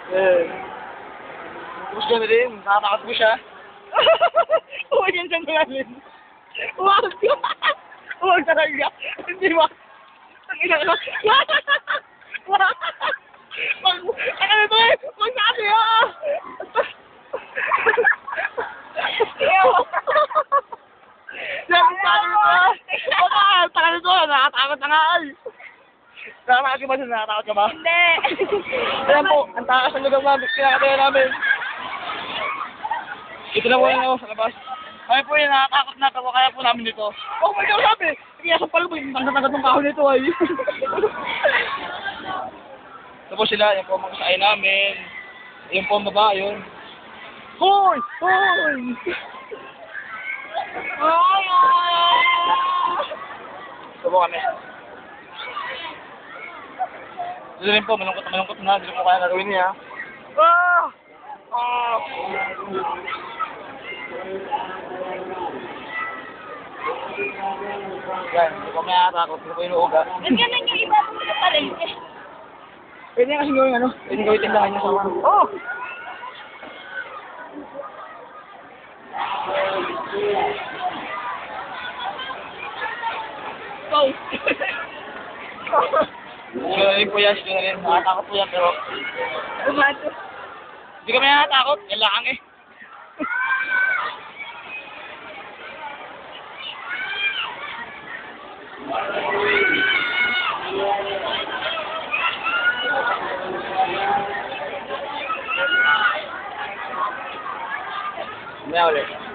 Eh. Tapos gano'n din, nakatakot mo siya. Huwag yan siyang gano'n. Huwag! Huwag talaga. Hindi ba? Ang ina ko. Ano na to eh? Huwag sabi ah! Sabi sa akin ito ah! Baka, taka nito, nakatakot na nga ay. Nakatakot ka ba siya? Nakatakot ka ba? Hindi. Ayan po, ang takas ng lugar namin, kinakataya namin. Ito na po yun ako sa labas. Kaya po yun, nakakatakot na ako, kaya po namin dito. Oh my God, sabi! Kaya sa palubog, tanggat-tanggat ng kahon nito ay. Ito po sila, yung po mga kasakay namin. Yung po ang baba, yun. Hoy! Hoy! Ito po kami. Ito rin po, malungkot na. Hindi ko kaya gagawin niya. Ah! Ah! Yan, hindi ko may nakatakot. Hindi ko inuuga. Ba't ganun yung iba mo sa palengke? Pwede nga kasi gawin ano? Pwede gawin tindahan niya sa mga. Oh! Go! Sinungaling po yan, sinungaling. Nakatakot po yan, pero Umato. hindi kami nakatakot. Yan lang eh. May ulit.